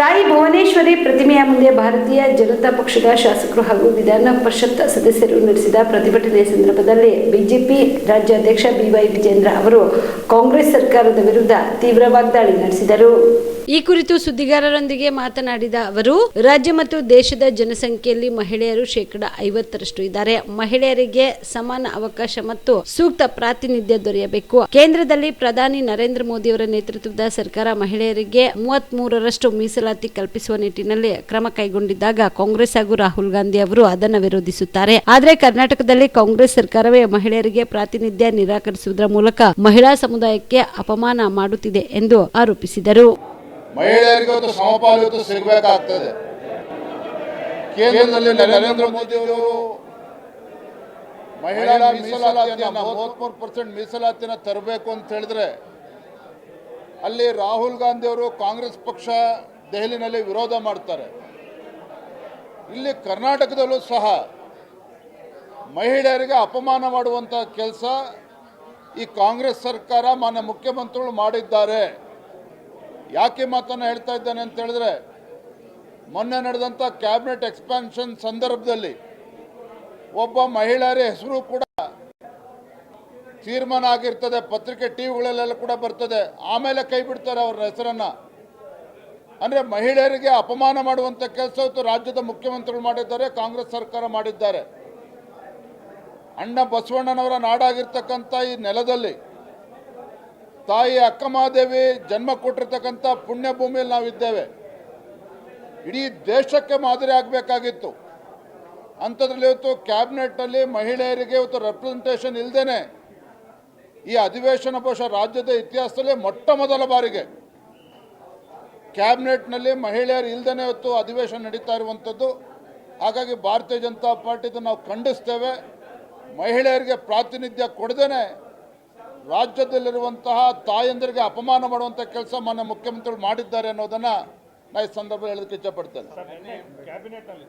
ತಾಯಿ ಭುವನೇಶ್ವರಿ ಪ್ರತಿಮೆಯ ಮುಂದೆ ಭಾರತೀಯ ಜನತಾ ಪಕ್ಷದ ಶಾಸಕರು ಹಾಗೂ ವಿಧಾನ ಪರಿಷತ್ ಸದಸ್ಯರು ನಡೆಸಿದ ಪ್ರತಿಭಟನೆ ಸಂದರ್ಭದಲ್ಲಿ ಬಿಜೆಪಿ ರಾಜ್ಯಾಧ್ಯಕ್ಷ ಬಿವೈ ವಿಜೇಂದ್ರ ಅವರು ಕಾಂಗ್ರೆಸ್ ಸರ್ಕಾರದ ವಿರುದ್ಧ ತೀವ್ರ ವಾಗ್ದಾಳಿ ನಡೆಸಿದರು. ಈ ಕುರಿತು ಸುದ್ದಿಗಾರರೊಂದಿಗೆ ಮಾತನಾಡಿದ ಅವರು, ರಾಜ್ಯ ಮತ್ತು ದೇಶದ ಜನಸಂಖ್ಯೆಯಲ್ಲಿ ಮಹಿಳೆಯರು 50% ಇದ್ದಾರೆ. ಮಹಿಳೆಯರಿಗೆ ಸಮಾನ ಅವಕಾಶ ಮತ್ತು ಸೂಕ್ತ ಪ್ರಾತಿನಿಧ್ಯ ದೊರೆಯಬೇಕು. ಕೇಂದ್ರದಲ್ಲಿ ಪ್ರಧಾನಿ ನರೇಂದ್ರ ಮೋದಿ ಅವರ ನೇತೃತ್ವದ ಸರ್ಕಾರ ಮಹಿಳೆಯರಿಗೆ 33% ಮೀಸಲಾತಿ ಕಲ್ಪಿಸುವ ನಿಟ್ಟಿನಲ್ಲಿ ಕ್ರಮ ಕೈಗೊಂಡಿದ್ದಾಗ ಕಾಂಗ್ರೆಸ್ ಹಾಗೂ ರಾಹುಲ್ ಗಾಂಧಿ ಅವರು ಅದನ್ನು ವಿರೋಧಿಸುತ್ತಾರೆ. ಆದರೆ ಕರ್ನಾಟಕದಲ್ಲಿ ಕಾಂಗ್ರೆಸ್ ಸರ್ಕಾರವೇ ಮಹಿಳೆಯರಿಗೆ ಪ್ರಾತಿನಿಧ್ಯ ನಿರಾಕರಿಸುವುದರ ಮೂಲಕ ಮಹಿಳಾ ಸಮುದಾಯಕ್ಕೆ ಅಪಮಾನ ಮಾಡುತ್ತಿದೆ ಎಂದು ಆರೋಪಿಸಿದರು. ಮಹಿಳೆಯರಿಗೆ ಸಮಪಾಲು ಸಿಗಬೇಕಾಗ್ತದೆ. ಕೇಂದ್ರದಲ್ಲಿ ನರೇಂದ್ರ ಮೋದಿ ಅವರು ಮಹಿಳಾ ಮೀಸಲಾತಿಯನ್ನು 33% ಮೀಸಲಾತಿನ ತರಬೇಕು ಅಂತ ಹೇಳಿದ್ರೆ, ಅಲ್ಲಿ ರಾಹುಲ್ ಗಾಂಧಿ ಅವರು ಕಾಂಗ್ರೆಸ್ ಪಕ್ಷ ದೆಹಲಿನಲ್ಲಿ ವಿರೋಧ ಮಾಡ್ತಾರೆ. ಇಲ್ಲಿ ಕರ್ನಾಟಕದಲ್ಲೂ ಸಹ ಮಹಿಳೆಯರಿಗೆ ಅಪಮಾನ ಮಾಡುವಂಥ ಕೆಲಸ ಈ ಕಾಂಗ್ರೆಸ್ ಸರ್ಕಾರ ಮಾನ್ಯ ಮುಖ್ಯಮಂತ್ರಿಗಳು ಮಾಡಿದ್ದಾರೆ. ಯಾಕೆ ಮಾತನ್ನು ಹೇಳ್ತಾ ಇದ್ದಾನೆ ಅಂತ ಹೇಳಿದ್ರೆ, ಮೊನ್ನೆ ನಡೆದಂಥ ಕ್ಯಾಬಿನೆಟ್ ಎಕ್ಸ್ಪಾನ್ಷನ್ ಸಂದರ್ಭದಲ್ಲಿ ಒಬ್ಬ ಮಹಿಳೆಯರ ಹೆಸರು ಕೂಡ ತೀರ್ಮಾನ ಆಗಿರ್ತದೆ, ಪತ್ರಿಕೆ ಟಿವಿಗಳಲ್ಲೆಲ್ಲ ಕೂಡ ಬರ್ತದೆ, ಆಮೇಲೆ ಕೈ ಬಿಡ್ತಾರೆ ಅವ್ರ ಹೆಸರನ್ನು. ಅಂದರೆ ಮಹಿಳೆಯರಿಗೆ ಅಪಮಾನ ಮಾಡುವಂಥ ಕೆಲಸ ಇವತ್ತು ರಾಜ್ಯದ ಮುಖ್ಯಮಂತ್ರಿಗಳು ಮಾಡಿದ್ದಾರೆ, ಕಾಂಗ್ರೆಸ್ ಸರ್ಕಾರ ಮಾಡಿದ್ದಾರೆ. ಅಣ್ಣ ಬಸವಣ್ಣನವರ ನಾಡಾಗಿರ್ತಕ್ಕಂಥ ಈ ನೆಲದಲ್ಲಿ ತಾಯಿ ಅಕ್ಕಮಹಾದೇವಿ ಜನ್ಮ ಕೊಟ್ಟಿರ್ತಕ್ಕಂಥ ಪುಣ್ಯ ಭೂಮಿಯಲ್ಲಿ ನಾವಿದ್ದೇವೆ. ಇಡೀ ದೇಶಕ್ಕೆ ಮಾದರಿ ಆಗಬೇಕಾಗಿತ್ತು. ಅಂಥದ್ರಲ್ಲಿ ಇವತ್ತು ಕ್ಯಾಬಿನೆಟ್ನಲ್ಲಿ ಮಹಿಳೆಯರಿಗೆ ಇವತ್ತು ರೆಪ್ರೆಸೆಂಟೇಷನ್ ಇಲ್ಲದೇನೆ ಈ ಅಧಿವೇಶನ ಬಹುಶಃ ರಾಜ್ಯದ ಇತಿಹಾಸದಲ್ಲಿ ಮೊಟ್ಟ ಮೊದಲ ಬಾರಿಗೆ ಕ್ಯಾಬಿನೆಟ್ನಲ್ಲಿ ಮಹಿಳೆಯರು ಇಲ್ಲದೇನೆ ಇವತ್ತು ಅಧಿವೇಶನ ನಡೀತಾ ಇರುವಂಥದ್ದು. ಹಾಗಾಗಿ ಭಾರತೀಯ ಜನತಾ ಪಾರ್ಟಿದು ನಾವು ಖಂಡಿಸ್ತೇವೆ. ಮಹಿಳೆಯರಿಗೆ ಪ್ರಾತಿನಿಧ್ಯ ಕೊಡದೇನೆ ರಾಜ್ಯದಲ್ಲಿರುವಂತಹ ತಾಯಂದರಿಗೆ ಅಪಮಾನ ಮಾಡುವಂಥ ಕೆಲಸ ಮಾನ್ಯ ಮುಖ್ಯಮಂತ್ರಿಗಳು ಮಾಡಿದ್ದಾರೆ ಅನ್ನೋದನ್ನು ನಾ ಈ ಸಂದರ್ಭದಲ್ಲಿ ಹೇಳೋದಕ್ಕೆ ಇಷ್ಟಪಡ್ತೇನೆ. ಕ್ಯಾಬಿನೆಟ್ನಲ್ಲಿ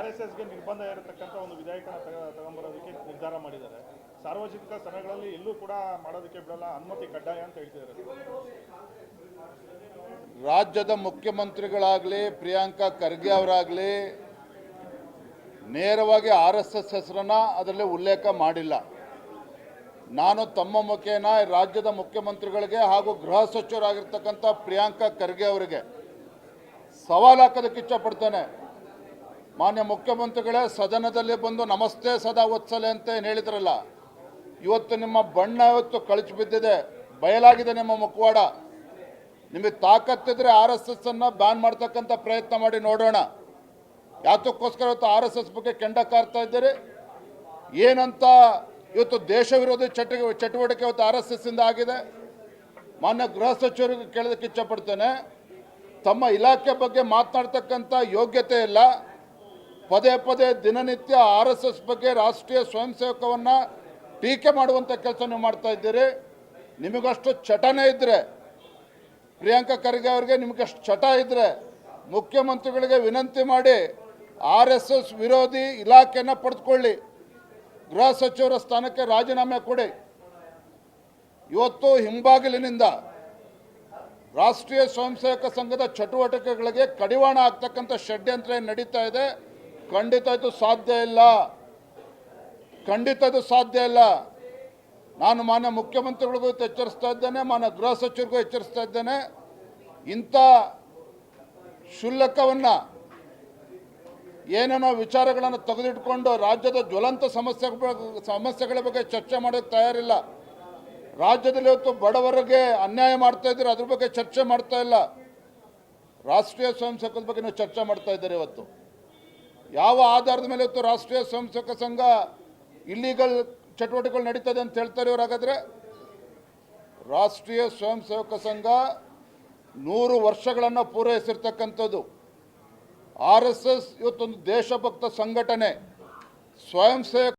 RSSಗೆ ನಿರ್ಬಂಧ ಇರತಕ್ಕಂಥ ಒಂದು ವಿಧೇಯಕನ ತಗೊಂಬರೋದಕ್ಕೆ ನಿರ್ಧಾರ ಮಾಡಿದ್ದಾರೆ. ಸಾರ್ವಜನಿಕ ಸ್ಥಳಗಳಲ್ಲಿ ಎಲ್ಲೂ ಕೂಡ ಮಾಡೋದಕ್ಕೆ ಬಿಡಲ್ಲ, ಅನುಮತಿ ಕಡ್ಡಾಯ ಅಂತ ಹೇಳ್ತಿದ್ದಾರೆ. ರಾಜ್ಯದ ಮುಖ್ಯಮಂತ್ರಿಗಳಾಗಲಿ ಪ್ರಿಯಾಂಕಾ ಖರ್ಗೆ ಅವರಾಗಲಿ ನೇರವಾಗಿ RSS ಹೆಸರನ್ನು ಅದರಲ್ಲಿ ಉಲ್ಲೇಖ ಮಾಡಿಲ್ಲ. ನಾನು ತಮ್ಮ ಮುಖೇನ ರಾಜ್ಯದ ಮುಖ್ಯಮಂತ್ರಿಗಳಿಗೆ ಹಾಗೂ ಗೃಹ ಸಚಿವರಾಗಿರ್ತಕ್ಕಂಥ ಪ್ರಿಯಾಂಕಾ ಖರ್ಗೆ ಅವರಿಗೆ ಸವಾಲು ಹಾಕೋದಕ್ಕೆ ಇಷ್ಟಪಡ್ತೇನೆ. ಮಾನ್ಯ ಮುಖ್ಯಮಂತ್ರಿಗಳೇ, ಸದನದಲ್ಲಿ ಬಂದು ನಮಸ್ತೆ ಸದಾ ವತ್ಸಲೆ ಅಂತ ಏನು ಹೇಳಿದ್ರಲ್ಲ, ಇವತ್ತು ನಿಮ್ಮ ಬಣ್ಣ ಇವತ್ತು ಕಳಚಿ ಬಿದ್ದಿದೆ, ಬಯಲಾಗಿದೆ ನಿಮ್ಮ ಮುಖವಾಡ. ನಿಮಗೆ ತಾಕತ್ತಿದ್ರೆ RSSನ್ನು ಬ್ಯಾನ್ ಮಾಡ್ತಕ್ಕಂಥ ಪ್ರಯತ್ನ ಮಾಡಿ ನೋಡೋಣ. ಯಾತಕ್ಕೋಸ್ಕರ ಇವತ್ತು RSS ಬಗ್ಗೆ ಕೆಂಡ ಕಾರ್ತಾ ಇದ್ದೀರಿ? ಏನಂತ ಇವತ್ತು ದೇಶ ವಿರೋಧಿ ಚಟುವಟಿಕೆ ಇವತ್ತು RSSಯಿಂದ ಆಗಿದೆ. ಮಾನ್ಯ ಗೃಹ ಸಚಿವರಿಗೆ ಕೇಳೋದಕ್ಕೆ ಇಚ್ಛಪಡ್ತೇನೆ, ತಮ್ಮ ಇಲಾಖೆ ಬಗ್ಗೆ ಮಾತನಾಡ್ತಕ್ಕಂಥ ಯೋಗ್ಯತೆ ಇಲ್ಲ. ಪದೇ ಪದೇ ದಿನನಿತ್ಯ RSS ಬಗ್ಗೆ ರಾಷ್ಟ್ರೀಯ ಸ್ವಯಂ ಸೇವಕವನ್ನು ಟೀಕೆ ಮಾಡುವಂಥ ಕೆಲಸ ನೀವು ಮಾಡ್ತಾ ಇದ್ದೀರಿ. ನಿಮಗಷ್ಟು ಚಟನೆ ಇದ್ದರೆ, ಪ್ರಿಯಾಂಕಾ ಖರ್ಗೆ ಅವರಿಗೆ ನಿಮಗಷ್ಟು ಚಟ ಇದ್ದರೆ ಮುಖ್ಯಮಂತ್ರಿಗಳಿಗೆ ವಿನಂತಿ ಮಾಡಿ RSS ವಿರೋಧಿ ಇಲಾಖೆಯನ್ನು ಪಡೆದುಕೊಳ್ಳಿ, ಗೃಹ ಸಚಿವರ ಸ್ಥಾನಕ್ಕೆ ರಾಜೀನಾಮೆ ಕೊಡಿ. ಇವತ್ತು ಹಿಂಬಾಗಿಲಿನಿಂದ ರಾಷ್ಟ್ರೀಯ ಸ್ವಯಂ ಸೇವಕ ಸಂಘದ ಚಟುವಟಿಕೆಗಳಿಗೆ ಕಡಿವಾಣ ಆಗ್ತಕ್ಕಂಥ ಷಡ್ಯಂತ್ರ ನಡೀತಾ ಇದೆ. ಖಂಡಿತ ಇದು ಸಾಧ್ಯ ಇಲ್ಲ, ಖಂಡಿತ ಇದು ಸಾಧ್ಯ ಇಲ್ಲ. ನಾನು ಮಾನ್ಯ ಮುಖ್ಯಮಂತ್ರಿಗಳಿಗೂ ಎಚ್ಚರಿಸ್ತಾ ಇದ್ದೇನೆ, ಮಾನ್ಯ ಗೃಹ ಸಚಿವರಿಗೂ ಎಚ್ಚರಿಸ್ತಾ ಇದ್ದೇನೆ. ಇಂಥ ಶುಲ್ಕವನ್ನು ಏನೇನೋ ವಿಚಾರಗಳನ್ನು ತೆಗೆದಿಟ್ಕೊಂಡು ರಾಜ್ಯದ ಜ್ವಲಂತ ಸಮಸ್ಯೆಗಳ ಬಗ್ಗೆ ಚರ್ಚೆ ಮಾಡೋಕ್ಕೆ ತಯಾರಿಲ್ಲ. ರಾಜ್ಯದಲ್ಲಿ ಇವತ್ತು ಬಡವರಿಗೆ ಅನ್ಯಾಯ ಮಾಡ್ತಾ ಇದ್ದೀರಿ, ಅದ್ರ ಬಗ್ಗೆ ಚರ್ಚೆ ಮಾಡ್ತಾ ಇಲ್ಲ. ರಾಷ್ಟ್ರೀಯ ಸ್ವಯಂ ಸೇವಕರ ಬಗ್ಗೆ ನೀವು ಚರ್ಚೆ ಮಾಡ್ತಾ ಇದ್ದೀರಿ. ಇವತ್ತು ಯಾವ ಆಧಾರದ ಮೇಲೆ ಇವತ್ತು ರಾಷ್ಟ್ರೀಯ ಸ್ವಯಂ ಸೇವಕ ಸಂಘ ಇಲ್ಲೀಗಲ್ ಚಟುವಟಿಕೆಗಳು ನಡೀತದೆ ಅಂತ ಹೇಳ್ತಾರೆ ಇವರು? ಹಾಗಾದರೆ ರಾಷ್ಟ್ರೀಯ ಸ್ವಯಂ ಸೇವಕ ಸಂಘ 100 ವರ್ಷಗಳನ್ನು ಪೂರೈಸಿರ್ತಕ್ಕಂಥದ್ದು. RSS ಇವತ್ತೊಂದು ದೇಶಭಕ್ತ ಸಂಘಟನೆ. ಸ್ವಯಂ ಸೇವಕ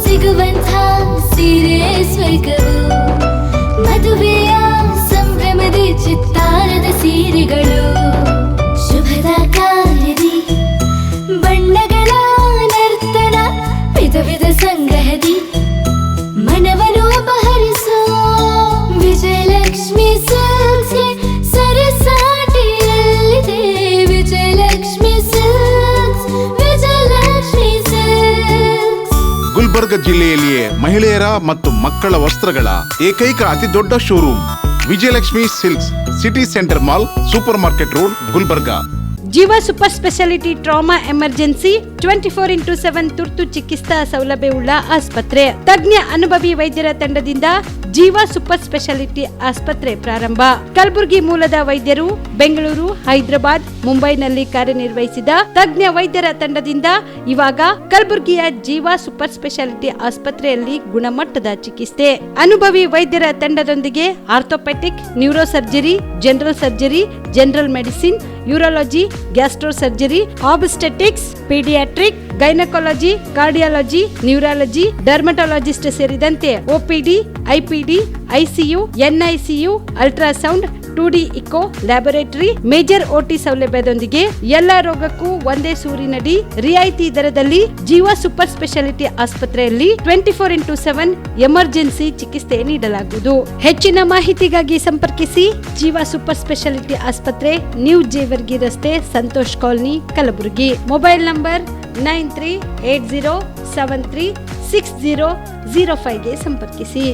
ಸಿಗುವಂಥ ಸೀರೆ ಸ್ವರ್ಗವು ಗುಲ್ಬರ್ಗ ಜಿಲ್ಲೆಯಲ್ಲಿಯೇ ಮಹಿಳೆಯರ ಮತ್ತು ಮಕ್ಕಳ ವಸ್ತ್ರಗಳ ಏಕೈಕ ಅತಿ ದೊಡ್ಡ showroom Vijayalakshmi silks, city centre mall, super market road, Gulbarga. ಜೀವ super speciality trauma emergency 24x7 ತುರ್ತು ಚಿಕಿತ್ಸಾ ಸೌಲಭ್ಯವುಳ್ಳ ಆಸ್ಪತ್ರೆ. ತಜ್ಞ ಅನುಭವಿ ವೈದ್ಯರ ತಂಡದಿಂದ ಜೀವ ಸೂಪರ್ ಸ್ಪೆಷಾಲಿಟಿ ಆಸ್ಪತ್ರೆ ಪ್ರಾರಂಭ. ಕಲಬುರಗಿ ಮೂಲದ ವೈದ್ಯರು ಬೆಂಗಳೂರು, ಹೈದರಾಬಾದ್, ಮುಂಬೈನಲ್ಲಿ ಕಾರ್ಯನಿರ್ವಹಿಸಿದ ತಜ್ಞ ವೈದ್ಯರ ತಂಡದಿಂದ ಇವಾಗ ಕಲಬುರಗಿಯ ಜೀವ ಸೂಪರ್ ಸ್ಪೆಷಾಲಿಟಿ ಆಸ್ಪತ್ರೆಯಲ್ಲಿ ಗುಣಮಟ್ಟದ ಚಿಕಿತ್ಸೆ. ಅನುಭವಿ ವೈದ್ಯರ ತಂಡದೊಂದಿಗೆ orthopaedic, neuro surgery, general surgery, general medicine, urology, gastro surgery, obstetrics, paediatric, gynaecology, cardiology, neurology, dermatologist ಸೇರಿದಂತೆ OPD, IPD, ICU, NICU, ultrasound, 2D echo, laboratory, major OT ಸೌಲಭ್ಯದೊಂದಿಗೆ ಎಲ್ಲ ರೋಗಕ್ಕೂ ಒಂದೇ ಸೂರಿನಡಿ ರಿಯಾಯಿತಿ ದರದಲ್ಲಿ ಜೀವ ಸೂಪರ್ ಸ್ಪೆಷಾಲಿಟಿ ಆಸ್ಪತ್ರೆಯಲ್ಲಿ 24x7 ಎಮರ್ಜೆನ್ಸಿ ಚಿಕಿತ್ಸೆ ನೀಡಲಾಗುವುದು. ಹೆಚ್ಚಿನ ಮಾಹಿತಿಗಾಗಿ ಸಂಪರ್ಕಿಸಿ ಜೀವ ಸೂಪರ್ ಸ್ಪೆಷಾಲಿಟಿ ಆಸ್ಪತ್ರೆ, ನ್ಯೂ ಜೇವರ್ಗಿ ರಸ್ತೆ, Santosh colony, Kalaburagi. Mobile number 9380736005ಗೆ ಸಂಪರ್ಕಿಸಿ.